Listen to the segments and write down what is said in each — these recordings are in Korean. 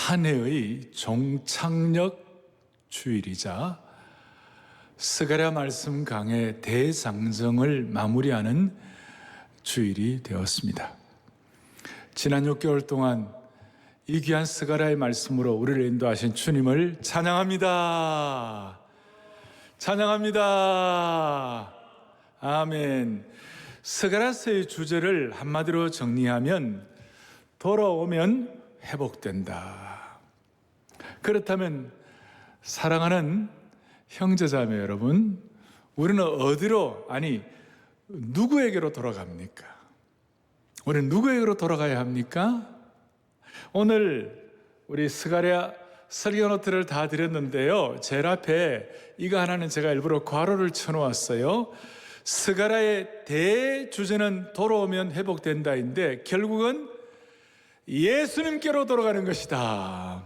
한 해의 종착역 주일이자 스가랴 말씀 강해 대장정을 마무리하는 주일이 되었습니다. 지난 6개월 동안 이 귀한 스가랴의 말씀으로 우리를 인도하신 주님을 찬양합니다. 찬양합니다. 아멘. 스가랴서의 주제를 한마디로 정리하면 돌아오면 회복된다. 그렇다면 사랑하는 형제자매 여러분, 우리는 어디로, 아니 누구에게로 돌아갑니까? 우리는 누구에게로 돌아가야 합니까? 오늘 우리 스가랴 설교 노트를 다 드렸는데요, 제일 앞에 이거 하나는 제가 일부러 괄호를 쳐놓았어요. 스가랴의 대주제는 돌아오면 회복된다인데 결국은 예수님께로 돌아가는 것이다.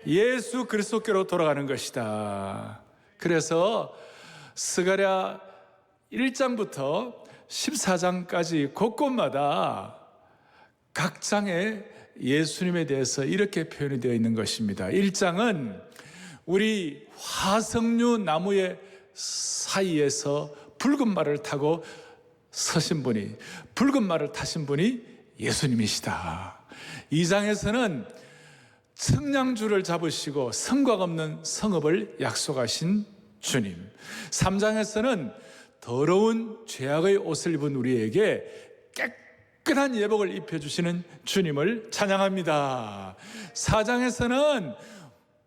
예수 그리스도께로 돌아가는 것이다. 그래서 스가랴 1장부터 14장까지 곳곳마다 각 장에 예수님에 대해서 이렇게 표현이 되어 있는 것입니다. 1장은 우리 화석류 나무의 사이에서 붉은 말을 타고 서신 분이, 붉은 말을 타신 분이 예수님이시다. 2장에서는 청량줄을 잡으시고 성곽 없는 성읍을 약속하신 주님. 3장에서는 더러운 죄악의 옷을 입은 우리에게 깨끗한 예복을 입혀주시는 주님을 찬양합니다. 4장에서는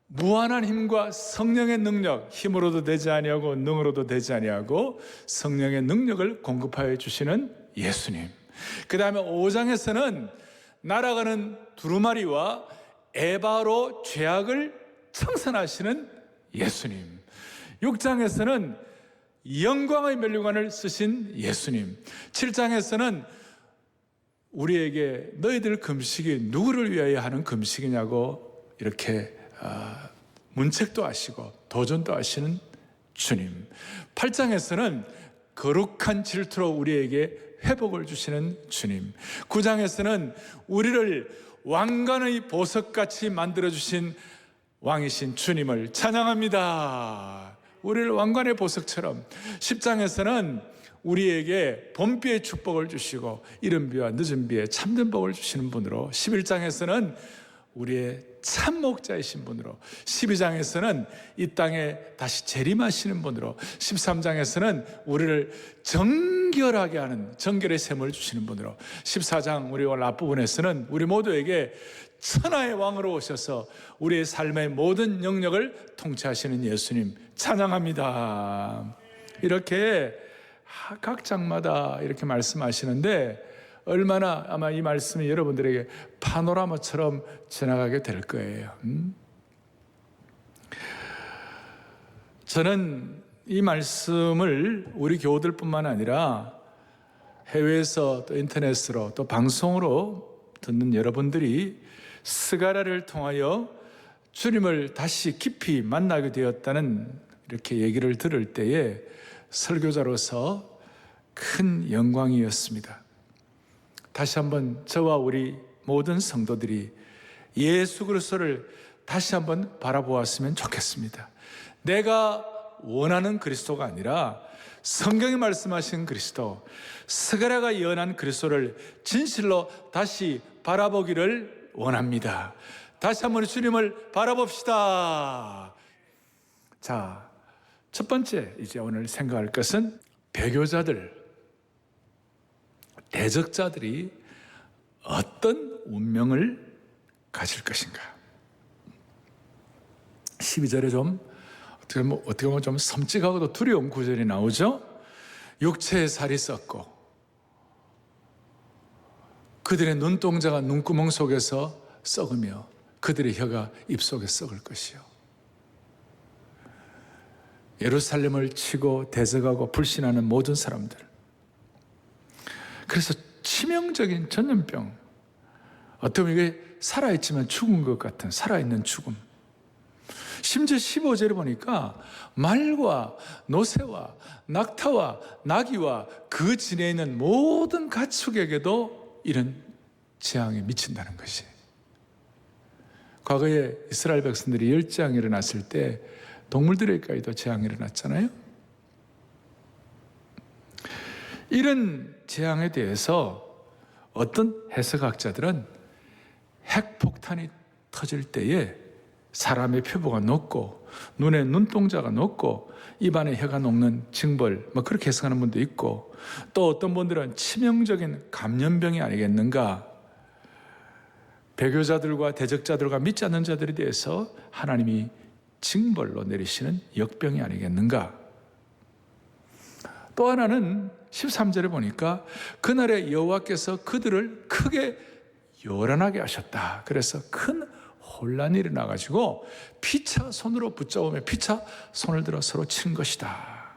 무한한 힘과 성령의 능력, 힘으로도 되지 아니하고 능으로도 되지 아니하고 성령의 능력을 공급하여 주시는 예수님. 그 다음에 5장에서는 날아가는 두루마리와 에바로 죄악을 청산하시는 예수님. 6장에서는 영광의 면류관을 쓰신 예수님. 7장에서는 우리에게 너희들 금식이 누구를 위하여 하는 금식이냐고 이렇게 문책도 하시고 도전도 하시는 주님. 8장에서는 거룩한 질투로 우리에게 회복을 주시는 주님. 9장에서는 우리를 왕관의 보석같이 만들어주신 왕이신 주님을 찬양합니다. 우리를 왕관의 보석처럼. 10장에서는 우리에게 봄비의 축복을 주시고 이른 비와 늦은 비에 참된 복을 주시는 분으로, 11장에서는 우리의 참목자이신 분으로, 12장에서는 이 땅에 다시 재림하시는 분으로, 13장에서는 우리를 정결하게 하는 정결의 샘을 주시는 분으로, 14장 우리 오늘 앞부분에서는 우리 모두에게 천하의 왕으로 오셔서 우리의 삶의 모든 영역을 통치하시는 예수님 찬양합니다. 이렇게 각 장마다 이렇게 말씀하시는데 얼마나 아마 이 말씀이 여러분들에게 파노라마처럼 지나가게 될 거예요. 저는 이 말씀을 우리 교우들뿐만 아니라 해외에서 또 인터넷으로 또 방송으로 듣는 여러분들이 스가랴를 통하여 주님을 다시 깊이 만나게 되었다는 이렇게 얘기를 들을 때에 설교자로서 큰 영광이었습니다. 다시 한번 저와 우리 모든 성도들이 예수 그리스도를 다시 한번 바라보았으면 좋겠습니다. 내가 원하는 그리스도가 아니라 성경이 말씀하신 그리스도, 스가랴가 예언한 그리스도를 진실로 다시 바라보기를 원합니다. 다시 한번 주님을 바라봅시다. 자, 첫 번째 이제 오늘 생각할 것은 배교자들, 대적자들이 어떤 운명을 가질 것인가. 12절에 좀 어떻게 보면 좀 섬찟하고도 두려운 구절이 나오죠. 육체의 살이 썩고 그들의 눈동자가 눈구멍 속에서 썩으며 그들의 혀가 입속에 썩을 것이요. 예루살렘을 치고 대적하고 불신하는 모든 사람들. 그래서 치명적인 전염병, 어떻게 보면 이게 살아있지만 죽은 것 같은 살아있는 죽음. 심지어 15절에 보니까 말과 노새와 낙타와 나귀와 그 진에 있는 모든 가축에게도 이런 재앙이 미친다는 것이. 과거에 이스라엘 백성들이 열재앙이 일어났을 때 동물들에게도 재앙이 일어났잖아요. 이런 재앙에 대해서 어떤 해석학자들은 핵폭탄이 터질 때에 사람의 표보가 높고 눈에 눈동자가 높고 입안에 혀가 녹는 징벌, 그렇게 해석하는 분도 있고, 또 어떤 분들은 치명적인 감염병이 아니겠는가, 배교자들과 대적자들과 믿지 않는 자들에 대해서 하나님이 징벌로 내리시는 역병이 아니겠는가. 또 하나는 13절에 보니까 그날에 여호와께서 그들을 크게 요란하게 하셨다. 그래서 큰 혼란이 일어나가지고 피차 손으로 붙잡으며 피차 손을 들어 서로 친 것이다.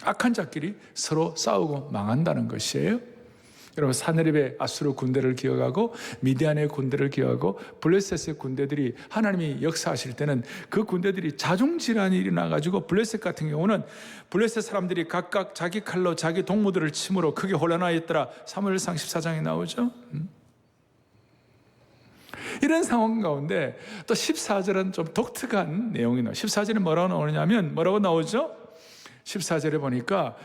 악한 자끼리 서로 싸우고 망한다는 것이에요. 여러분, 사내립의 아수르 군대를 기억하고 미디안의 군대를 기억하고 블레셋의 군대들이 하나님이 역사하실 때는 그 군대들이 자중질환이 일어나가지고 블레셋 같은 경우는 블레셋 사람들이 각각 자기 칼로 자기 동무들을 침으로 크게 혼란하였더라. 사무엘상 14장에 나오죠. 이런 상황 가운데 또 14절은 좀 독특한 내용이 나와요. 14절에 뭐라고 나오냐면 뭐라고 나오죠? 14절에 보니까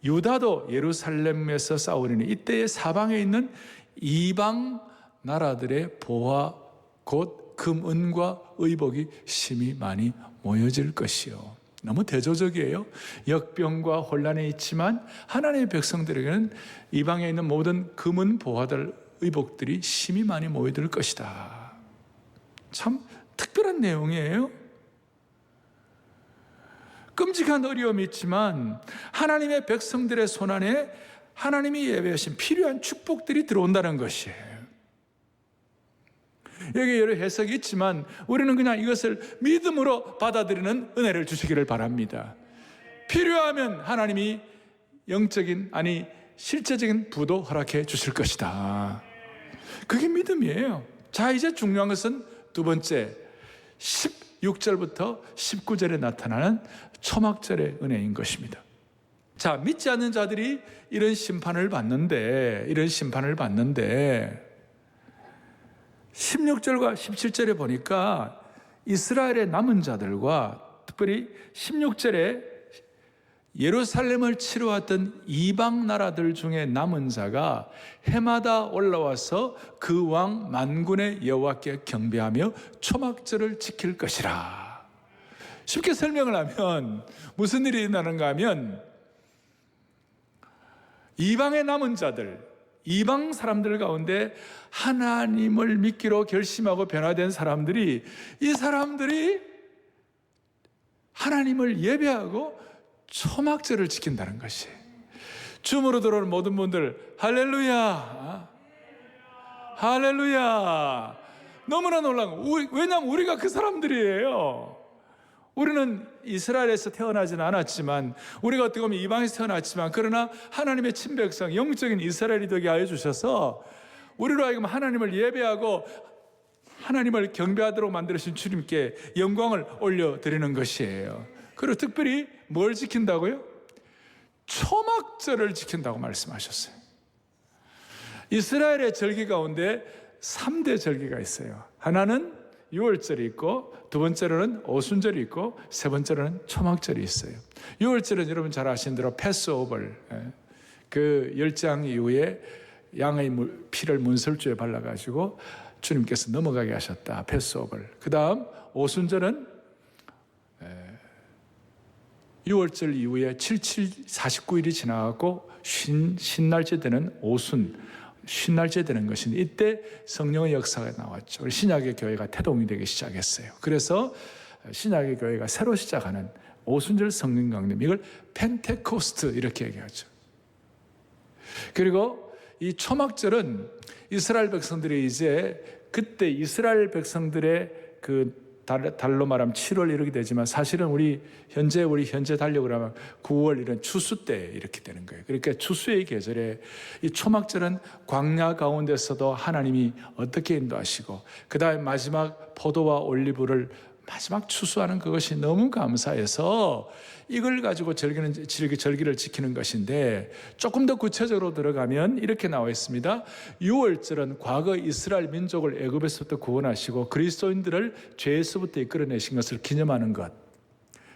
유다도 예루살렘에서 싸우리니 이때의 사방에 있는 이방 나라들의 보화 곧 금, 은과 의복이 심히 많이 모여질 것이요. 너무 대조적이에요. 역병과 혼란이 있지만 하나님의 백성들에게는 이방에 있는 모든 금은 보화들, 의복들이 심히 많이 모여들 것이다. 참 특별한 내용이에요. 끔찍한 어려움이 있지만 하나님의 백성들의 손안에 하나님이 예배하신 필요한 축복들이 들어온다는 것이에요. 여기 여러 해석이 있지만 우리는 그냥 이것을 믿음으로 받아들이는 은혜를 주시기를 바랍니다. 필요하면 하나님이 영적인, 아니 실제적인 부도 허락해 주실 것이다. 그게 믿음이에요. 자, 이제 중요한 것은 두 번째 16절부터 19절에 나타나는 초막절의 은혜인 것입니다. 자, 믿지 않는 자들이 이런 심판을 받는데 16절과 17절에 보니까 이스라엘의 남은 자들과 특별히 16절에 예루살렘을 치러 왔던 이방 나라들 중에 남은 자가 해마다 올라와서 그 왕 만군의 여호와께 경배하며 초막절을 지킬 것이라. 쉽게 설명을 하면 무슨 일이 일어나는가 하면 이방의 남은 자들, 이방 사람들 가운데 하나님을 믿기로 결심하고 변화된 사람들이, 이 사람들이 하나님을 예배하고 초막절을 지킨다는 것이, 줌으로 들어오는 모든 분들 할렐루야, 할렐루야. 너무나 놀라운 거. 왜냐하면 우리가 그 사람들이에요. 우리는 이스라엘에서 태어나지는 않았지만, 우리가 어떻게 보면 이방에서 태어났지만, 그러나 하나님의 친백성, 영적인 이스라엘이 되게 하여 주셔서 우리로 하여금 하나님을 예배하고 하나님을 경배하도록 만들으신 주님께 영광을 올려드리는 것이에요. 그리고 특별히 뭘 지킨다고요? 초막절을 지킨다고 말씀하셨어요. 이스라엘의 절기 가운데 3대 절기가 있어요. 하나는 6월절이 있고, 두 번째로는 오순절이 있고, 세 번째로는 초막절이 있어요. 6월절은 여러분 잘 아시는 대로 패스오버, 그 열장 이후에 양의 피를 문설주에 발라가지고 주님께서 넘어가게 하셨다. 패스오버. 그 다음 오순절은 6월절 이후에 49일이 지나가고 신날째 되는 오순, 신날째 되는 것인데, 이때 성령의 역사가 나왔죠. 신약의 교회가 태동이 되기 시작했어요. 그래서 신약의 교회가 새로 시작하는 오순절 성령 강림, 이걸 펜테코스트 이렇게 얘기하죠. 그리고 이 초막절은 이스라엘 백성들이 이제 그때 이스라엘 백성들의 그 달로 말하면 7월 이렇게 되지만, 사실은 우리 현재 달력으로 하면 9월 이런 추수 때 이렇게 되는 거예요. 그러니까 추수의 계절에 이 초막절은 광야 가운데서도 하나님이 어떻게 인도하시고, 그 다음에 마지막 포도와 올리브를 마지막 추수하는 그것이 너무 감사해서 이걸 가지고 절기를 지키는 것인데, 조금 더 구체적으로 들어가면 이렇게 나와 있습니다. 유월절은 과거 이스라엘 민족을 애굽에서부터 구원하시고 그리스도인들을 죄에서부터 이끌어내신 것을 기념하는 것.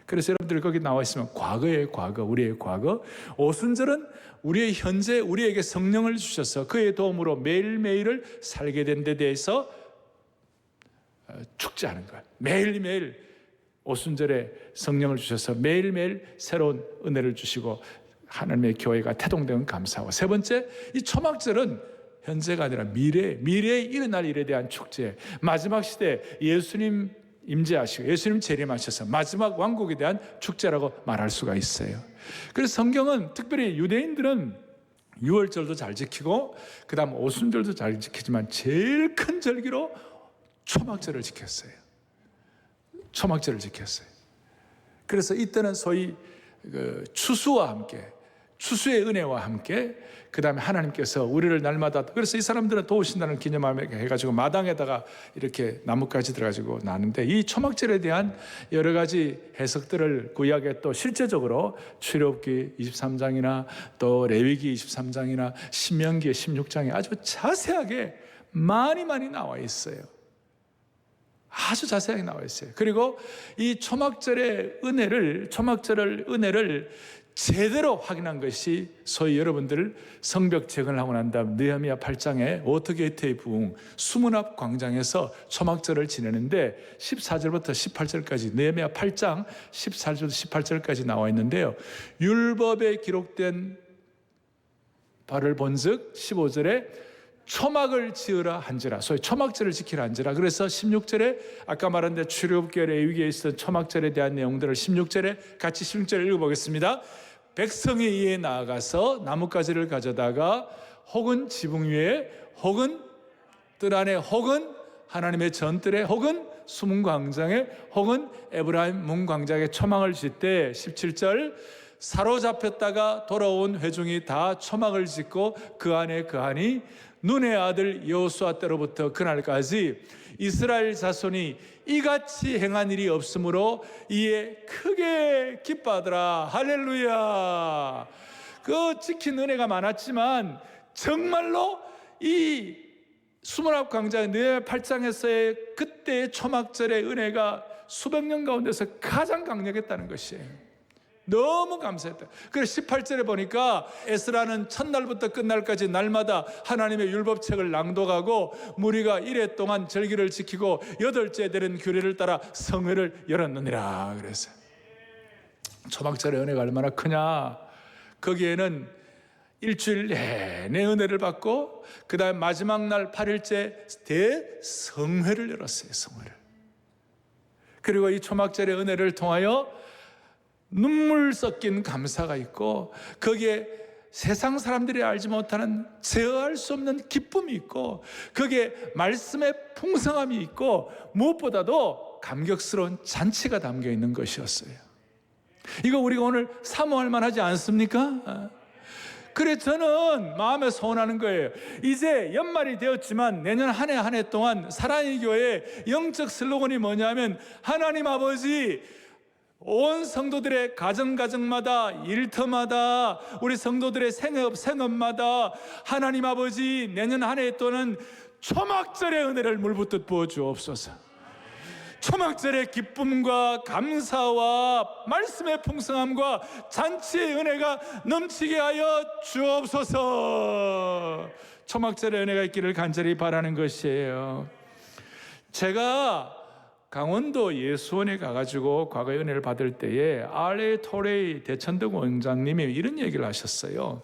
그래서 여러분들 거기 나와 있으면 과거의 과거, 우리의 과거. 오순절은 우리의 현재, 우리에게 성령을 주셔서 그의 도움으로 매일매일을 살게 된 데 대해서 축제하는 것. 매일매일 오순절에 성령을 주셔서 매일매일 새로운 은혜를 주시고 하나님의 교회가 태동되는 감사하고, 세 번째, 이 초막절은 현재가 아니라 미래에 일어날 일에 대한 축제. 마지막 시대 예수님 임재하시고 예수님 재림하셔서 마지막 왕국에 대한 축제라고 말할 수가 있어요. 그래서 성경은 특별히 유대인들은 유월절도 잘 지키고 그 다음 오순절도 잘 지키지만 제일 큰 절기로 초막절을 지켰어요. 초막절을 지켰어요. 그래서 이때는 소위 추수와 함께, 추수의 은혜와 함께, 그 다음에 하나님께서 우리를 날마다, 그래서 이 사람들은 도우신다는 기념함에 해가지고 마당에다가 이렇게 나뭇가지 들어가지고 나는데, 이 초막절에 대한 여러 가지 해석들을 구약에 또 실제적으로 출애굽기 23장이나 또 레위기 23장이나 신명기 16장에 아주 자세하게 많이 나와 있어요. 아주 자세하게 나와 있어요. 그리고 이 초막절의 은혜를 제대로 확인한 것이 소위 여러분들 성벽 재건을 하고 난 다음 느헤미야 8장에 워터게이트의 부흥 수문 앞 광장에서 초막절을 지내는데 14절부터 18절까지 느헤미야 8장 14절부터 18절까지 나와 있는데요. 율법에 기록된 바를 본즉 15절에 초막을 지으라 한지라, 소위 초막절을 지키라 한지라. 그래서 16절에 아까 말한 데 출애굽기 레위기에 있었던 초막절에 대한 내용들을 16절에 같이 16절 읽어보겠습니다. 백성이 이에 나아가서 나뭇가지를 가져다가 혹은 지붕 위에 혹은 뜰 안에 혹은 하나님의 전뜰에 혹은 수문 광장에 혹은 에브라임 문 광장에 초막을 짓되 17절 사로잡혔다가 돌아온 회중이 다 초막을 짓고 그 안에 거하니 눈의 아들 여호수아 때로부터 그날까지 이스라엘 자손이 이같이 행한 일이 없으므로 이에 크게 기뻐하더라. 할렐루야. 그 지킨 은혜가 많았지만 정말로 이 수문앞 광장 내 8장에서의 그때의 초막절의 은혜가 수백 년 가운데서 가장 강력했다는 것이에요. 너무 감사했다. 그래서 18절에 보니까 에스라는 첫날부터 끝날까지 날마다 하나님의 율법책을 낭독하고 무리가 이레 동안 절기를 지키고 8째 되는 규례를 따라 성회를 열었느니라. 그래서 초막절의 은혜가 얼마나 크냐. 거기에는 일주일 내내 은혜를 받고 그 다음 마지막 날 8일째 대성회를 열었어요. 성회를. 그리고 이 초막절의 은혜를 통하여 눈물 섞인 감사가 있고 거기에 세상 사람들이 알지 못하는 제어할 수 없는 기쁨이 있고 거기에 말씀의 풍성함이 있고 무엇보다도 감격스러운 잔치가 담겨 있는 것이었어요. 이거 우리가 오늘 사모할 만하지 않습니까? 그래 저는 마음에 소원하는 거예요. 이제 연말이 되었지만 내년 한 해 동안 사랑의 교회의 영적 슬로건이 뭐냐면 하나님 아버지 온 성도들의 가정마다 일터마다 우리 성도들의 생업마다 하나님 아버지 내년 한 해 또는 초막절의 은혜를 물붓듯 부어주옵소서. 초막절의 기쁨과 감사와 말씀의 풍성함과 잔치의 은혜가 넘치게 하여 주옵소서. 초막절의 은혜가 있기를 간절히 바라는 것이에요. 제가 강원도 예수원에 가가지고 과거의 은혜를 받을 때에 R.A. 토레이 대천동 원장님이 이런 얘기를 하셨어요.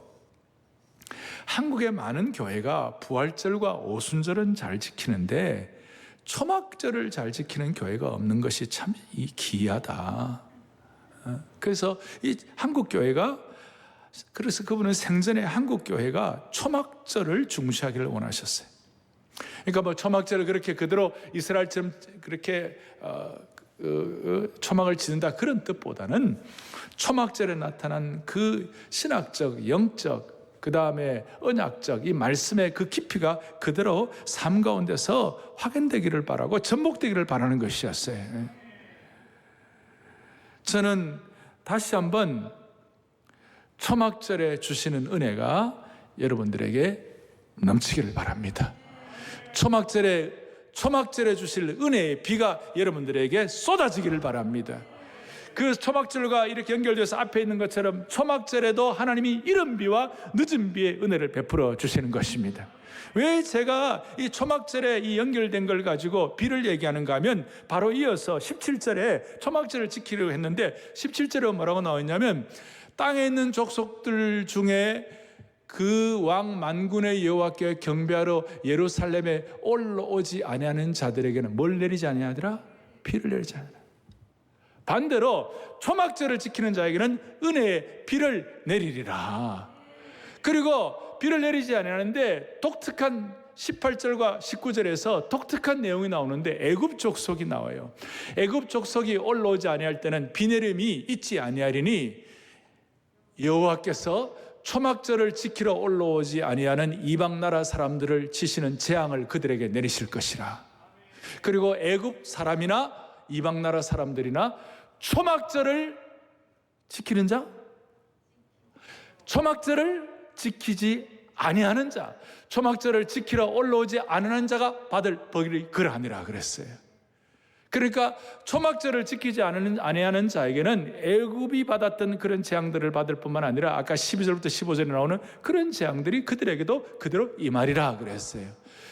한국의 많은 교회가 부활절과 오순절은 잘 지키는데 초막절을 잘 지키는 교회가 없는 것이 참 기이하다. 그래서 이 한국 교회가, 그래서 그분은 생전에 한국 교회가 초막절을 중시하기를 원하셨어요. 그러니까 뭐 초막절을 그렇게 그대로 이스라엘처럼 그렇게 초막을 지는다 그런 뜻보다는 초막절에 나타난 그 신학적, 영적, 그 다음에 언약적 이 말씀의 그 깊이가 그대로 삶 가운데서 확인되기를 바라고 전복되기를 바라는 것이었어요. 저는 다시 한번 초막절에 주시는 은혜가 여러분들에게 넘치기를 바랍니다. 초막절에 주실 은혜의 비가 여러분들에게 쏟아지기를 바랍니다. 그 초막절과 이렇게 연결돼서 앞에 있는 것처럼 초막절에도 하나님이 이른 비와 늦은 비의 은혜를 베풀어 주시는 것입니다. 왜 제가 이 초막절에 이 연결된 걸 가지고 비를 얘기하는가 하면 바로 이어서 17절에 초막절을 지키려고 했는데 17절에 뭐라고 나와있냐면 땅에 있는 족속들 중에 그 왕 만군의 여호와께 경배하러 예루살렘에 올라오지 아니하는 자들에게는 뭘 내리지 아니하더라? 비를 내리지 아니하더라. 반대로 초막절을 지키는 자에게는 은혜의 비를 내리리라. 그리고 비를 내리지 아니하는데 독특한 18절과 19절에서 독특한 내용이 나오는데 애굽 족속이 나와요. 애굽 족속이 올라오지 아니할 때는 비 내림이 있지 아니하리니 여호와께서 초막절을 지키러 올라오지 아니하는 이방 나라 사람들을 치시는 재앙을 그들에게 내리실 것이라. 그리고 애굽 사람이나 이방 나라 사람들이나 초막절을 지키는 자, 초막절을 지키지 아니하는 자, 초막절을 지키러 올라오지 않는 자가 받을 벌이 그러하니라 그랬어요. 그러니까 초막절을 지키지 아니하는 자에게는 애굽이 받았던 그런 재앙들을 받을 뿐만 아니라 아까 12절부터 15절에 나오는 그런 재앙들이 그들에게도 그대로 임하리라 그랬어요.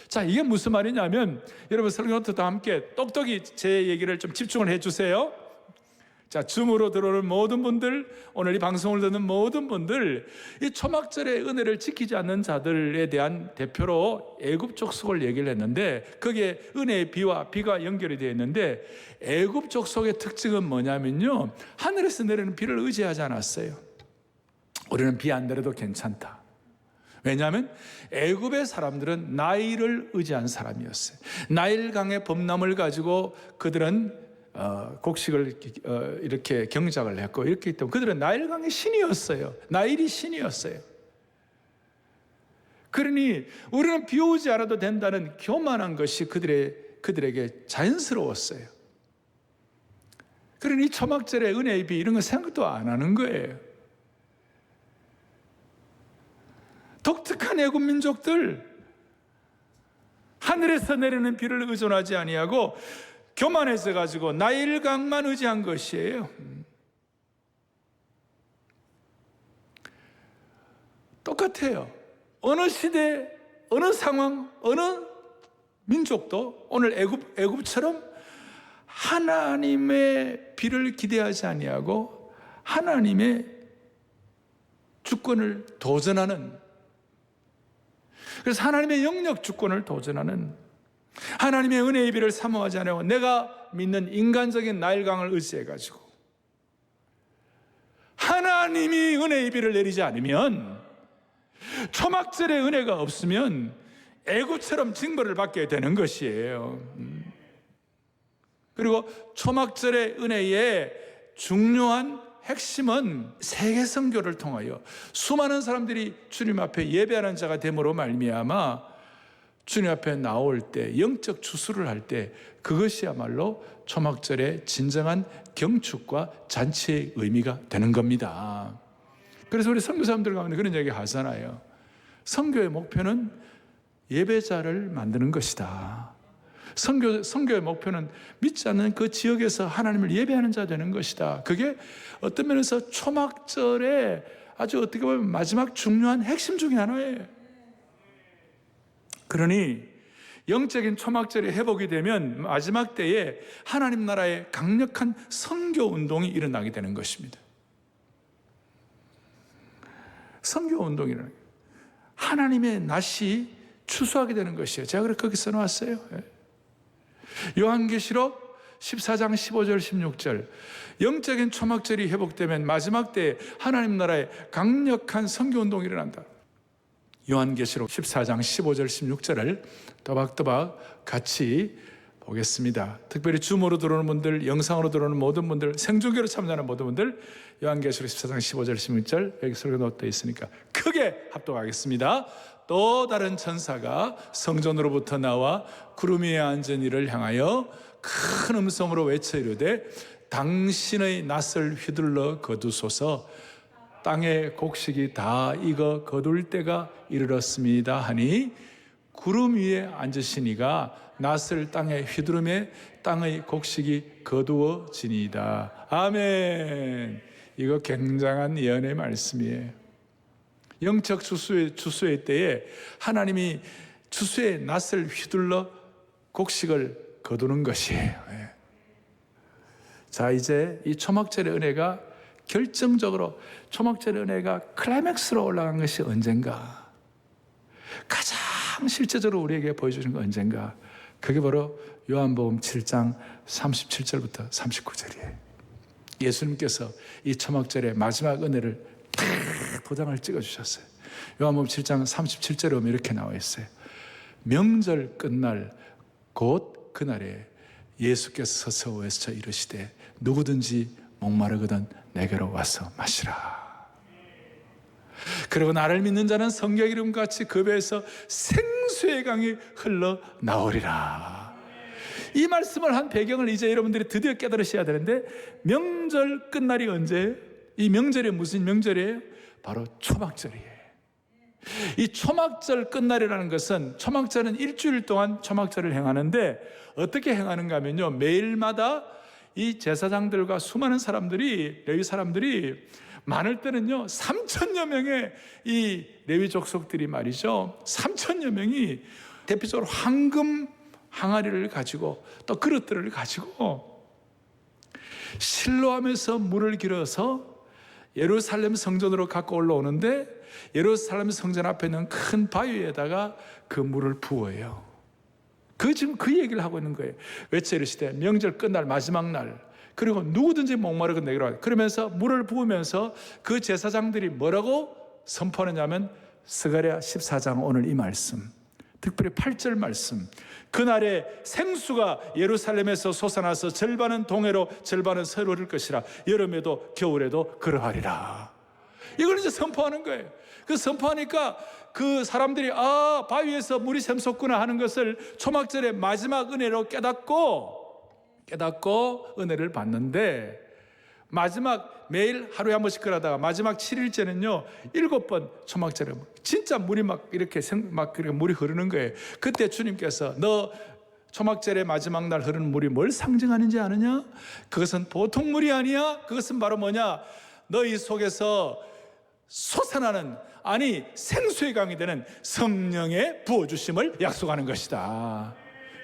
자, 이게 무슨 말이냐면 여러분 성경부터 함께 똑똑히 제 얘기를 좀 집중을 해주세요. 자, 줌으로 들어오는 모든 분들, 오늘 이 방송을 듣는 모든 분들, 이 초막절의 은혜를 지키지 않는 자들에 대한 대표로 애굽 족속을 얘기를 했는데 거기에 은혜의 비가 연결이 되어 있는데 애굽 족속의 특징은 뭐냐면요, 하늘에서 내리는 비를 의지하지 않았어요. 우리는 비 안 내려도 괜찮다. 왜냐하면 애굽의 사람들은 나일을 의지한 사람이었어요. 나일강의 범람을 가지고 그들은 곡식을 이렇게 경작을 했고 이렇게 했기 때문에 그들은 나일강의 신이었어요. 나일이 신이었어요. 그러니 우리는 비 오지 않아도 된다는 교만한 것이 그들에게 자연스러웠어요. 그러니 초막절의 은혜의 비 이런 거 생각도 안 하는 거예요. 독특한 애굽 민족들, 하늘에서 내리는 비를 의존하지 아니하고 교만해서 가지고 나일강만 의지한 것이에요. 똑같아요. 어느 시대, 어느 상황, 어느 민족도 오늘 애굽처럼 하나님의 비를 기대하지 아니하고 하나님의 주권을 도전하는, 그래서 하나님의 영역 주권을 도전하는, 하나님의 은혜의 비를 사모하지 않고 내가 믿는 인간적인 나일강을 의지해가지고 하나님이 은혜의 비를 내리지 않으면, 초막절의 은혜가 없으면 애굽처럼 징벌을 받게 되는 것이에요. 그리고 초막절의 은혜의 중요한 핵심은 세계 선교를 통하여 수많은 사람들이 주님 앞에 예배하는 자가 됨으로 말미암아 주님 앞에 나올 때, 영적 추수를 할 때, 그것이야말로 초막절의 진정한 경축과 잔치의 의미가 되는 겁니다. 그래서 우리 선교사님들 가운데 그런 얘기 하잖아요. 선교의 목표는 예배자를 만드는 것이다. 선교의 목표는 믿지 않는 그 지역에서 하나님을 예배하는 자 되는 것이다. 그게 어떤 면에서 초막절의 아주 어떻게 보면 마지막 중요한 핵심 중에 하나예요. 그러니 영적인 초막절이 회복이 되면 마지막 때에 하나님 나라의 강력한 선교 운동이 일어나게 되는 것입니다. 선교 운동이라는 게 하나님의 낫이 추수하게 되는 것이에요. 제가 그렇게 거기 써놓았어요. 요한계시록 14장 15절 16절, 영적인 초막절이 회복되면 마지막 때에 하나님 나라의 강력한 선교 운동이 일어난다. 요한계시록 14장 15절 16절을 또박또박 같이 보겠습니다. 특별히 줌으로 들어오는 분들, 영상으로 들어오는 모든 분들, 생중계로 참여하는 모든 분들, 요한계시록 14장 15절 16절 여기 설교 놓여 있으니까 크게 합독하겠습니다. 또 다른 천사가 성전으로부터 나와 구름 위에 앉은 이를 향하여 큰 음성으로 외쳐 이르되 당신의 낯을 휘둘러 거두소서. 땅의 곡식이 다 익어 거둘 때가 이르렀습니다 하니 구름 위에 앉으시니가 낯을 땅에 휘두르매 땅의 곡식이 거두어지니이다. 아멘. 이거 굉장한 예언의 말씀이에요. 영적 추수의 때에 하나님이 추수의 낯을 휘둘러 곡식을 거두는 것이에요. 자, 이제 이 초막절의 은혜가 결정적으로 초막절의 은혜가 클라이맥스로 올라간 것이 언젠가, 가장 실제적으로 우리에게 보여주는 건 언젠가, 그게 바로 요한복음 7장 37절부터 39절이에요. 예수님께서 이 초막절의 마지막 은혜를 탁 도장을 찍어주셨어요. 요한복음 7장 37절에 보면 이렇게 나와 있어요. 명절 끝날 곧 그날에 예수께서 서서 외쳐 이르시되 누구든지 목마르거든 내게로 와서 마시라. 그리고 나를 믿는 자는 성경 이름같이 그 배에서 생수의 강이 흘러나오리라. 이 말씀을 한 배경을 이제 여러분들이 드디어 깨달으셔야 되는데, 명절 끝날이 언제예요? 이 명절이 무슨 명절이에요? 바로 초막절이에요. 이 초막절 끝날이라는 것은, 초막절은 일주일 동안 초막절을 행하는데 어떻게 행하는가 하면요, 매일마다 이 제사장들과 수많은 사람들이, 레위 사람들이, 많을 때는요 3천여 명의 이 레위 족속들이 말이죠, 3천여 명이 대표적으로 황금 항아리를 가지고 또 그릇들을 가지고 실로암에서 물을 길어서 예루살렘 성전으로 갖고 올라오는데, 예루살렘 성전 앞에 있는 큰 바위에다가 그 물을 부어요. 지금 그 얘기를 하고 있는 거예요. 외쳐 이르시되 명절 끝날 마지막 날, 그리고 누구든지 목마르거든 내게로 와라. 그러면서 물을 부으면서 그 제사장들이 뭐라고 선포하느냐면, 스가랴 14장 오늘 이 말씀, 특별히 8절 말씀, 그날에 생수가 예루살렘에서 솟아나서 절반은 동해로 절반은 서로 흐를 것이라. 여름에도 겨울에도 그러하리라. 이걸 이제 선포하는 거예요. 그 선포하니까 그 사람들이 바위에서 물이 샘솟구나 하는 것을 초막절의 마지막 은혜로 깨닫고 은혜를 받는데, 마지막 매일 하루에 한 번씩 그러다가 마지막 7일째는요 7번 초막절에 진짜 물이 막 이렇게 물이 흐르는 거예요. 그때 주님께서 너 초막절의 마지막 날 흐르는 물이 뭘 상징하는지 아느냐? 그것은 보통 물이 아니야. 그것은 바로 뭐냐? 너희 속에서 솟아나는, 아니 생수의 강이 되는 성령의 부어주심을 약속하는 것이다.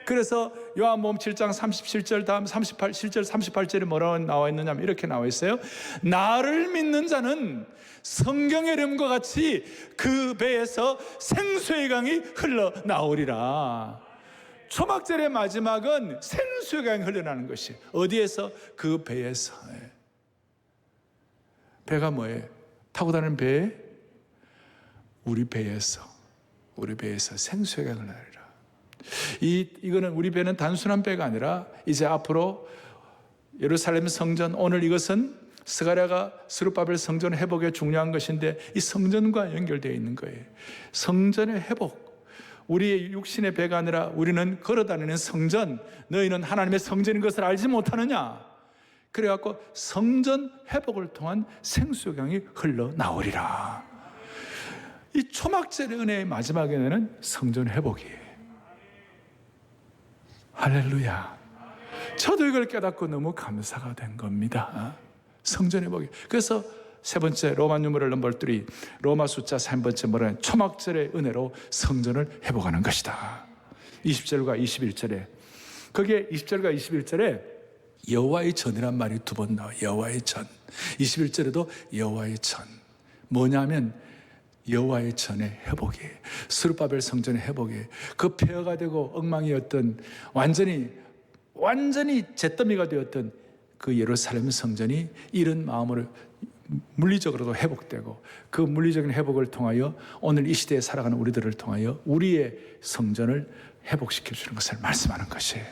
그래서 요한복음 7장 37절 다음 7절 38절에 뭐라고 나와 있느냐면 이렇게 나와 있어요. 나를 믿는 자는 성경의 이름과 같이 그 배에서 생수의 강이 흘러나오리라. 초막절의 마지막은 생수의 강이 흘러나는 것이 어디에서? 그 배에서. 배가 뭐예요? 타고 다니는 배? 우리 배에서 생수의 강이 흘러나오리라. 이거는 우리 배는 단순한 배가 아니라 이제 앞으로 예루살렘 성전, 오늘 이것은 스가랴가 스룹바벨 성전 회복에 중요한 것인데 이 성전과 연결되어 있는 거예요. 성전의 회복, 우리의 육신의 배가 아니라 우리는 걸어다니는 성전, 너희는 하나님의 성전인 것을 알지 못하느냐? 그래갖고 성전 회복을 통한 생수강이 흘러나오리라. 이 초막절의 은혜의 마지막에는 성전 회복이에요. 할렐루야. 저도 이걸 깨닫고 너무 감사가 된 겁니다. 성전 회복이. 그래서 세 번째 로마 numeral number 3, 로마 숫자 3번째 뭐라는, 초막절의 은혜로 성전을 회복하는 것이다. 20절과 21절에, 거기에 20절과 21절에 여호와의 전이란 말이 두 번 나와요. 여호와의 전. 21절에도 여호와의 전. 뭐냐면 여호와의 전의 회복이에요. 스룹바벨 성전의 회복이에요. 그 폐허가 되고 엉망이었던, 완전히 잿더미가 되었던 그 예루살렘 성전이 이런 마음으로 물리적으로도 회복되고, 그 물리적인 회복을 통하여 오늘 이 시대에 살아가는 우리들을 통하여 우리의 성전을 회복시켜 주는 것을 말씀하는 것이에요.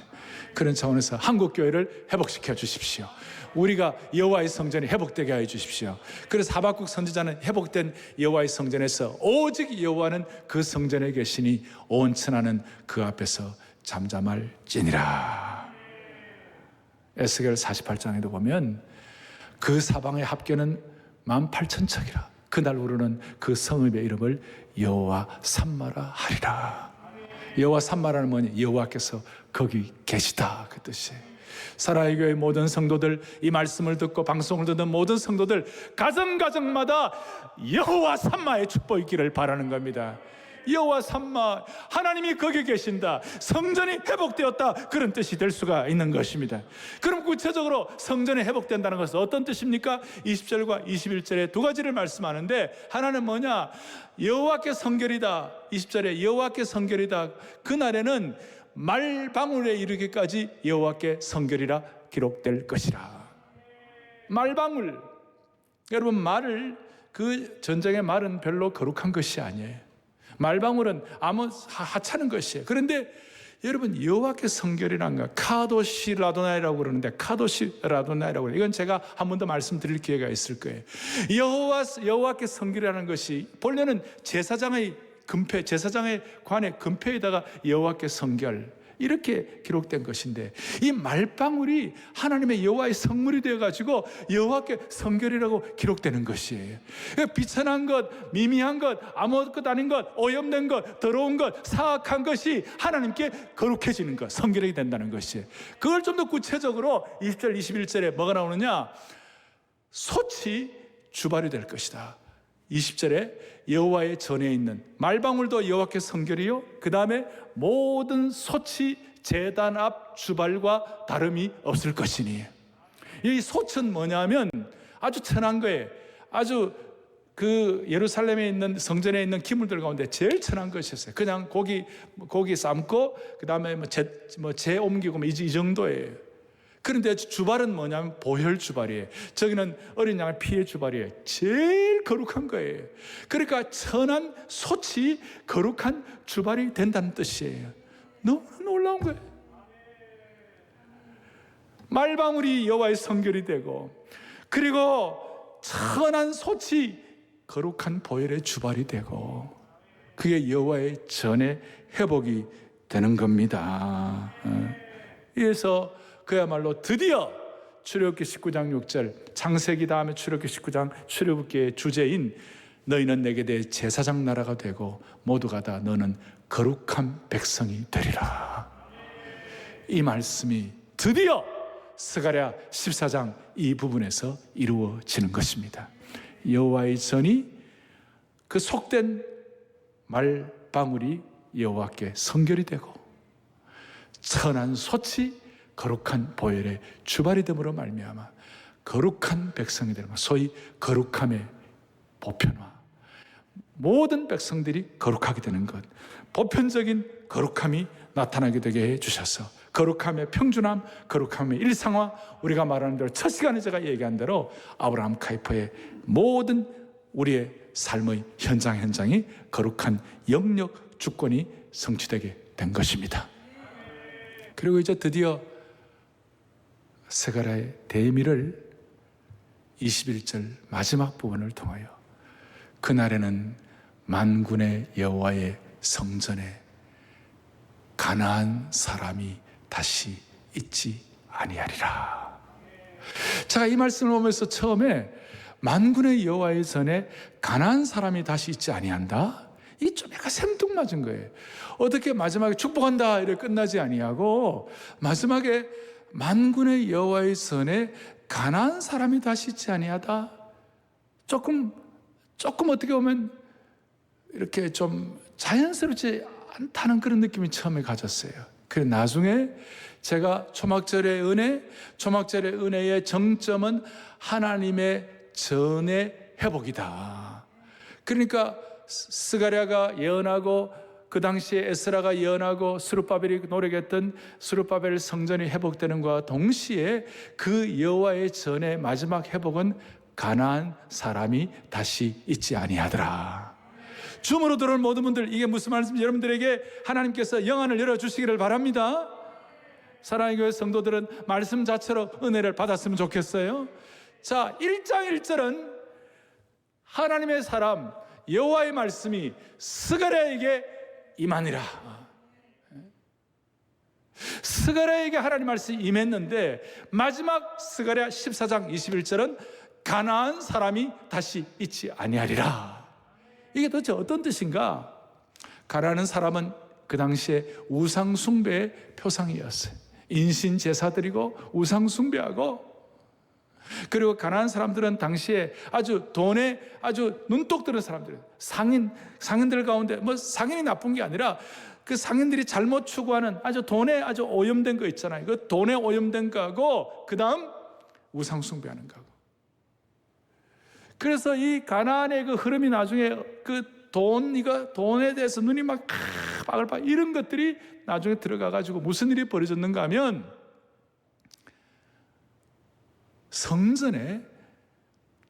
그런 차원에서 한국교회를 회복시켜 주십시오. 우리가 여호와의 성전이 회복되게 하여 주십시오. 그래서 하박국 선지자는 회복된 여호와의 성전에서 오직 여호와는 그 성전에 계시니 온 천하는 그 앞에서 잠잠할지니라. 에스겔 48장에도 보면 그 사방의 합계는 18,000척이라. 그날로는 그 성읍의 이름을 여호와 삼마라 하리라. 여호와 삼마라는 뭐냐? 여호와께서 거기 계시다, 그 뜻이에요. 사랑의 교회 모든 성도들, 이 말씀을 듣고 방송을 듣는 모든 성도들, 가정마다 여호와 삼마의 축복이 있기를 바라는 겁니다. 여호와 삼마, 하나님이 거기 계신다, 성전이 회복되었다, 그런 뜻이 될 수가 있는 것입니다. 그럼 구체적으로 성전이 회복된다는 것은 어떤 뜻입니까? 20절과 21절에 두 가지를 말씀하는데, 하나는 뭐냐? 여호와께 성결이다. 20절에 여호와께 성결이다. 그날에는 말방울에 이르기까지 여호와께 성결이라 기록될 것이라. 말방울, 여러분, 말을, 그 전쟁의 말은 별로 거룩한 것이 아니에요. 말방울은 아무 하찮은 것이에요. 그런데 여러분, 여호와께 성결이란 거, 카도시 라도나이라고 그러는데, 카도시 라도나이라고 그래요. 이건 제가 한 번 더 말씀드릴 기회가 있을 거예요. 여호와께 성결이라는 것이 본래는 제사장의 금패, 제사장의 관의 금패에다가 여호와께 성결, 이렇게 기록된 것인데, 이 말방울이 하나님의 여호와의 성물이 되어가지고 여호와께 성결이라고 기록되는 것이에요. 비천한 것, 미미한 것, 아무것도 아닌 것, 오염된 것, 더러운 것, 사악한 것이 하나님께 거룩해지는 것, 성결이 된다는 것이에요. 그걸 좀 더 구체적으로 20절 21절에 뭐가 나오느냐? 솥이 주발이 될 것이다. 20절에 여호와의 전에 있는 말방울도 여호와께 성결이요, 그 다음에 모든 솥이 제단 앞 주발과 다름이 없을 것이니. 이 솥은 뭐냐면 아주 천한 거예요. 아주 그 예루살렘에 있는 성전에 있는 기물들 가운데 제일 천한 것이었어요. 그냥 고기 삶고 그 다음에 재 옮기고 이 정도예요. 그런데 주발은 뭐냐면 보혈 주발이에요. 저기는 어린 양의 피의 주발이에요. 제일 거룩한 거예요. 그러니까 천한 솥이 거룩한 주발이 된다는 뜻이에요. 너무 놀라운 거예요. 말방울이 여호와의 성결이 되고, 그리고 천한 솥이 거룩한 보혈의 주발이 되고, 그게 여호와의 전의 회복이 되는 겁니다. 그래서 그야말로 드디어 출애굽기 19장 6절, 창세기 다음에 출애굽기 19장 출애굽기의 주제인 너희는 내게 대해 제사장 나라가 되고 모두가 다 너는 거룩한 백성이 되리라. 이 말씀이 드디어 스가랴 14장 이 부분에서 이루어지는 것입니다. 여호와의 전이, 그 속된 말방울이 여호와께 성결이 되고, 천한 솥이 거룩한 보혈의 주발이 됨으로 말미암아 거룩한 백성이 되는 것, 소위 거룩함의 보편화, 모든 백성들이 거룩하게 되는 것, 보편적인 거룩함이 나타나게 되게 해주셔서 거룩함의 평준함, 거룩함의 일상화, 우리가 말하는 대로 첫 시간에 제가 얘기한 대로 아브라함 카이퍼의 모든 우리의 삶의 현장이 거룩한 영역 주권이 성취되게 된 것입니다. 그리고 이제 드디어 스가랴의 대미를 21절 마지막 부분을 통하여 그날에는 만군의 여호와의 성전에 가나안 사람이 다시 있지 아니하리라. 제가 이 말씀을 보면서 처음에 만군의 여호와의 전에 가나안 사람이 다시 있지 아니한다? 이 좀 약간 생뚱맞은 거예요. 어떻게 마지막에 축복한다 이렇게 끝나지 아니하고 마지막에 만군의 여호와의 전에 가나안 사람이 다시 있지 아니하다? 조금 어떻게 보면 이렇게 좀 자연스럽지 않다는 그런 느낌이 처음에 가졌어요. 그래서 나중에 제가 초막절의 은혜의 정점은 하나님의 전의 회복이다. 그러니까 스가랴가 예언하고 그 당시에 에스라가 예언하고 스룹바벨이 노력했던 스룹바벨 성전이 회복되는 것과 동시에 그 여호와의 전의 마지막 회복은 가나안 사람이 다시 있지 아니하더라. 줌으로 들어온 모든 분들, 이게 무슨 말씀인지 여러분들에게 하나님께서 영안을 열어주시기를 바랍니다. 사랑의 교회 성도들은 말씀 자체로 은혜를 받았으면 좋겠어요. 자, 1장 1절은 하나님의 사람 여호와의 말씀이 스가랴에게 임하니라. 스가랴에게 하나님 말씀이 임했는데 마지막 스가랴 14장 21절은 가나안 사람이 다시 있지 아니하리라. 이게 도대체 어떤 뜻인가? 가나안 사람은 그 당시에 우상 숭배의 표상이었어요. 인신 제사 드리고 우상 숭배하고, 그리고 가나안 사람들은 당시에 아주 돈에 아주 눈독 들은 사람들, 상인들 가운데 뭐 상인이 나쁜 게 아니라 그 상인들이 잘못 추구하는 아주 돈에 아주 오염된 거 있잖아요. 그 돈에 오염된 거하고 그 다음 우상 숭배하는 거하고. 그래서 이 가나안의 그 흐름이 나중에 그 돈에 대해서 눈이 막 빠글빠글 이런 것들이 나중에 들어가가지고 무슨 일이 벌어졌는가 하면 성전에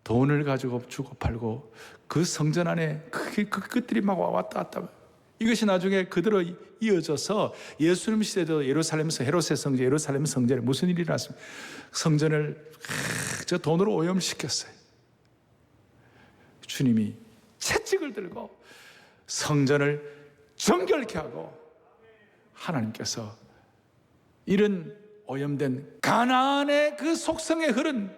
돈을 가지고 주고 팔고 그 성전 안에 그것들이 막 왔다 갔다. 이것이 나중에 그대로 이어져서 예수님 시대도 예루살렘에서 헤롯의 성전, 예루살렘 성전에 무슨 일이 일어났습니까? 성전을 저 돈으로 오염시켰어요. 주님이 채찍을 들고 성전을 정결케 하고 하나님께서 이런 오염된 가나안의 그 속성에 흐른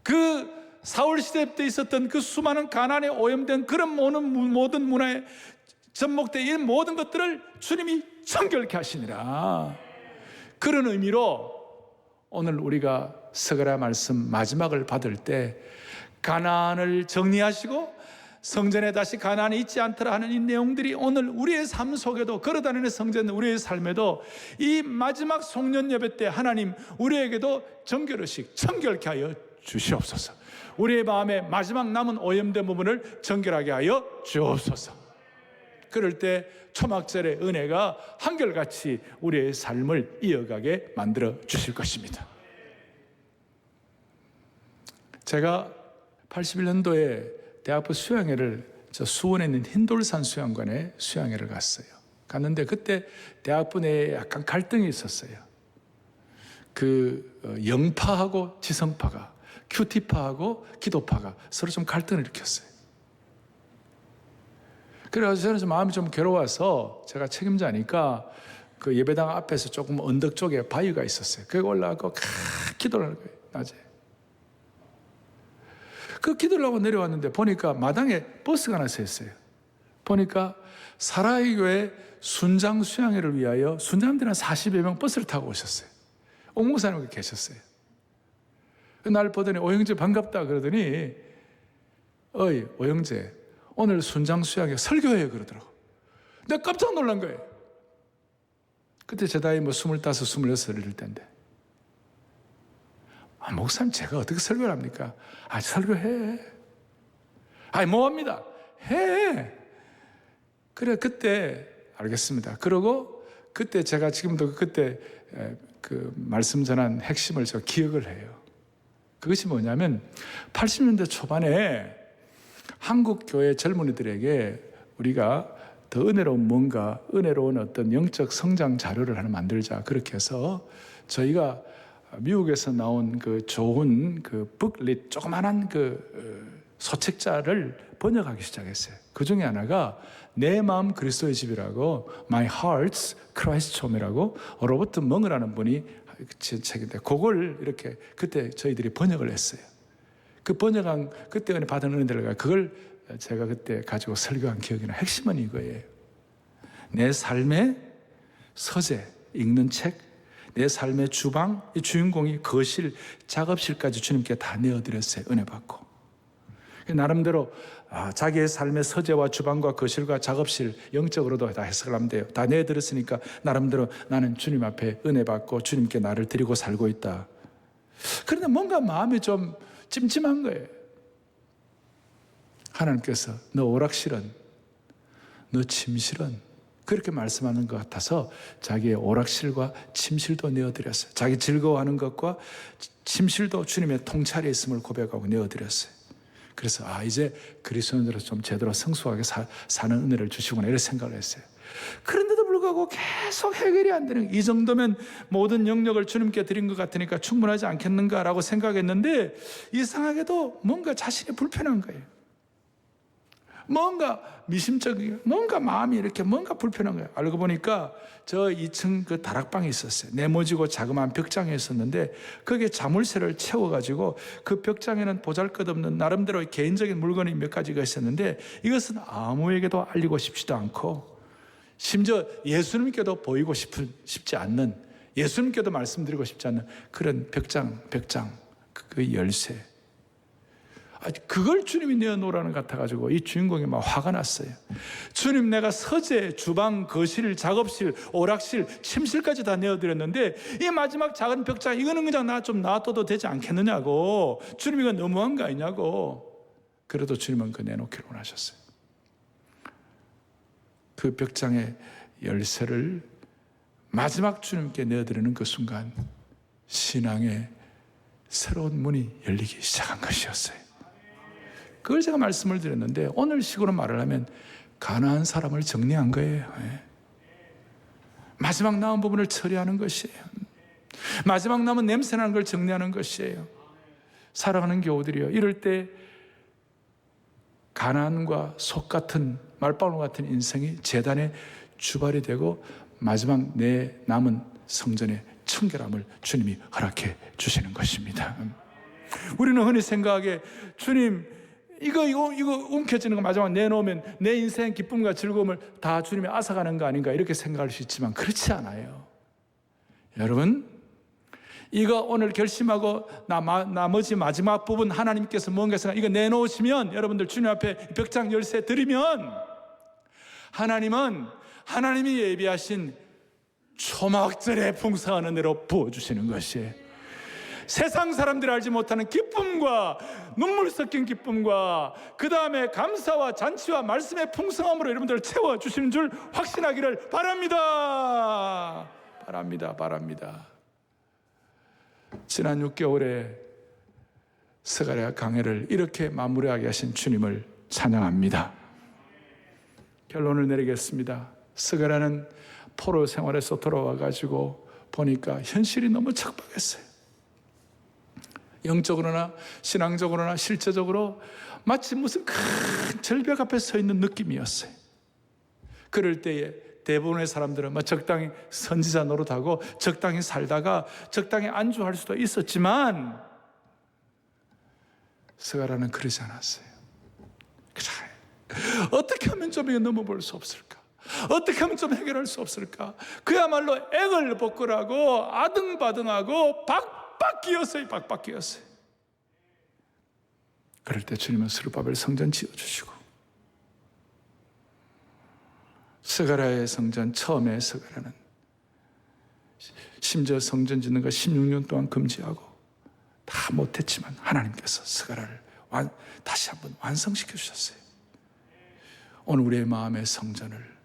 그 사울 시대 때 있었던 그 수많은 가나안에 오염된 그런 모든 문화에 접목된 이 모든 것들을 주님이 정결케 하시니라. 그런 의미로 오늘 우리가 스가랴 말씀 마지막을 받을 때 가나안을 정리하시고 성전에 다시 가나안이 있지 않더라 하는 이 내용들이 오늘 우리의 삶 속에도, 걸어다니는 성전 우리의 삶에도 이 마지막 송년 예배 때 하나님 우리에게도 정결의식 정결케 하여 주시옵소서. 우리의 마음에 마지막 남은 오염된 부분을 정결하게 하여 주옵소서. 그럴 때 초막절의 은혜가 한결같이 우리의 삶을 이어가게 만들어 주실 것입니다. 제가 81년도에 대학부 수양회를 수원에 있는 흰돌산 수양관에 수양회를 갔어요. 갔는데 그때 대학부 내에 약간 갈등이 있었어요. 그 영파하고 지성파가, 큐티파하고 기도파가 서로 좀 갈등을 일으켰어요. 그래서 저는 마음이 좀 괴로워서 제가 책임자니까 그 예배당 앞에서 조금 언덕 쪽에 바위가 있었어요. 거기 올라가고 기도를 하는 거예요, 낮에. 그 기도를 하고 내려왔는데 보니까 마당에 버스가 하나 서 있어요. 보니까 사라의 교회 순장 수양회를 위하여 순장들이 한 40여 명 버스를 타고 오셨어요. 옥목사님 거기 계셨어요. 날 보더니 오영재 반갑다 그러더니 어이 오영재 오늘 순장 수양회 설교해요 그러더라고. 내가 깜짝 놀란 거예요. 그때 제 나이 25, 26일 때인데 목사님 제가 어떻게 설교를 합니까? 설교해. 뭐합니다. 해. 그래 그때 알겠습니다. 그러고 그때 제가 지금도 그때 그 말씀 전한 핵심을 제가 기억을 해요. 그것이 뭐냐면 80년대 초반에 한국 교회 젊은이들에게 우리가 더 은혜로운 어떤 영적 성장 자료를 하나 만들자. 그렇게 해서 저희가 미국에서 나온 그 좋은 그 북릿 조그만한 그 소책자를 번역하기 시작했어요. 그 중에 하나가 내 마음 그리스도의 집이라고 My Heart's Christ Home이라고 로버트 멍이라는 분이 책인데 그걸 이렇게 그때 저희들이 번역을 했어요. 그 번역한 그때 받은 은혜들과 그걸 제가 그때 가지고 설교한 기억이 나. 핵심은 이거예요. 내 삶의 서재, 읽는 책, 내 삶의 주방, 이 주인공이 거실, 작업실까지 주님께 다 내어드렸어요. 은혜 받고. 나름대로 자기의 삶의 서재와 주방과 거실과 작업실 영적으로도 다 해석을 하면 돼요. 다 내어드렸으니까 나름대로 나는 주님 앞에 은혜 받고 주님께 나를 드리고 살고 있다. 그런데 뭔가 마음이 좀 찜찜한 거예요. 하나님께서 너 오락실은, 너 침실은 그렇게 말씀하는 것 같아서 자기의 오락실과 침실도 내어드렸어요. 자기 즐거워하는 것과 침실도 주님의 통찰에 있음을 고백하고 내어드렸어요. 그래서 이제 그리스도인으로 좀 제대로 성숙하게 사는 은혜를 주시구나 이런 생각을 했어요. 그런데도 불구하고 계속 해결이 안 되는, 이 정도면 모든 영역을 주님께 드린 것 같으니까 충분하지 않겠는가라고 생각했는데 이상하게도 뭔가 자신이 불편한 거예요. 뭔가 미심쩍이고 뭔가 마음이 이렇게 뭔가 불편한 거예요. 알고 보니까 저 2층 그 다락방에 있었어요. 네모지고 자그마한 벽장에 있었는데 거기에 자물쇠를 채워가지고 그 벽장에는 보잘것없는 나름대로 개인적인 물건이 몇 가지가 있었는데 이것은 아무에게도 알리고 싶지도 않고 심지어 예수님께도 보이고 싶지 않는, 예수님께도 말씀드리고 싶지 않는 그런 벽장 그 열쇠, 그걸 주님이 내어놓으라는 것 같아가지고 이 주인공이 막 화가 났어요. 주님, 내가 서재, 주방, 거실, 작업실, 오락실, 침실까지 다 내어드렸는데 이 마지막 작은 벽장 이거는 그냥 나 좀 놔둬도 되지 않겠느냐고, 주님 이거 너무한 거 아니냐고. 그래도 주님은 그 내놓기를 원하셨어요. 그 벽장의 열쇠를 마지막 주님께 내어드리는 그 순간 신앙의 새로운 문이 열리기 시작한 것이었어요. 그걸 제가 말씀을 드렸는데 오늘 식으로 말을 하면 가난한 사람을 정리한 거예요. 마지막 남은 부분을 처리하는 것이에요. 마지막 남은 냄새나는 걸 정리하는 것이에요. 사랑하는 교우들이요, 이럴 때 가난과 속 같은 말방울 같은 인생이 제단의 주발이 되고 마지막 내 남은 성전의 청결함을 주님이 허락해 주시는 것입니다. 우리는 흔히 생각하기에 주님 이거 움켜쥐는 거 마지막 내놓으면 내 인생 기쁨과 즐거움을 다 주님이 앗아가는 거 아닌가 이렇게 생각할 수 있지만 그렇지 않아요. 여러분, 이거 오늘 결심하고 나머지 마지막 부분 하나님께서 뭔가 생각 이거 내놓으시면 여러분들 주님 앞에 벽장 열쇠 드리면 하나님은 하나님이 예비하신 초막절의 풍성한 은혜로 부어주시는 것이에요. 세상 사람들이 알지 못하는 기쁨과 눈물 섞인 기쁨과 그 다음에 감사와 잔치와 말씀의 풍성함으로 여러분들을 채워주시는 줄 확신하기를 바랍니다. 바랍니다. 지난 6개월에 스가랴 강해를 이렇게 마무리하게 하신 주님을 찬양합니다. 결론을 내리겠습니다. 스가랴는 포로 생활에서 돌아와가지고 보니까 현실이 너무 척박했어요. 영적으로나 신앙적으로나 실제적으로 마치 무슨 큰 절벽 앞에 서 있는 느낌이었어요. 그럴 때에 대부분의 사람들은 적당히 선지자 노릇하고 적당히 살다가 적당히 안주할 수도 있었지만 스가랴는 그러지 않았어요. 어떻게 하면 좀 이거 넘어볼 수 없을까? 어떻게 하면 좀 해결할 수 없을까? 그야말로 액을 벗고라고 아등바등하고 박박 끼었어요. 그럴 때 주님은 스룹바벨 성전 지어주시고, 스가랴의 성전 처음에 스가랴는 심지어 성전 짓는 거 16년 동안 금지하고 다 못했지만 하나님께서 스가랴를 다시 한번 완성시켜 주셨어요. 오늘 우리의 마음의 성전을,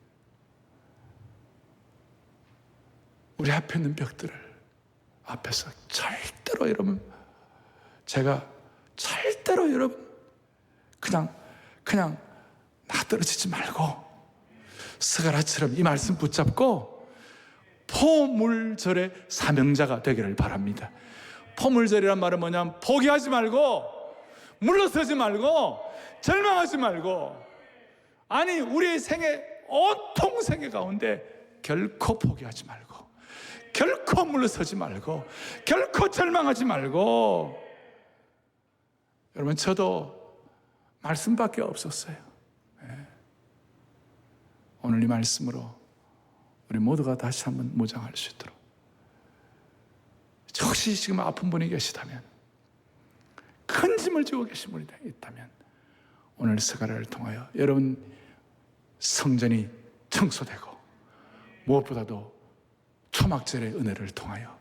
우리 앞에 있는 벽들을 앞에서 절대로 여러분, 제가 절대로 여러분 그냥 나떨어지지 말고 스가랴처럼 이 말씀 붙잡고 포물절의 사명자가 되기를 바랍니다. 포물절이란 말은 뭐냐면 포기하지 말고 물러서지 말고 절망하지 말고, 아니 우리의 생애 온통 생애 가운데 결코 포기하지 말고 결코 물러서지 말고 결코 절망하지 말고. 여러분, 저도 말씀밖에 없었어요. 오늘 이 말씀으로 우리 모두가 다시 한번 무장할 수 있도록, 혹시 지금 아픈 분이 계시다면, 큰 짐을 지고 계신 분이 있다면 오늘 스가랴를 통하여 여러분 성전이 청소되고 무엇보다도 초막절의 은혜를 통하여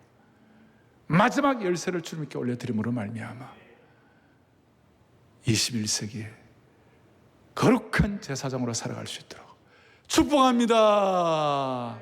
마지막 열쇠를 주님께 올려드림으로 말미암아 21세기에 거룩한 제사장으로 살아갈 수 있도록 축복합니다.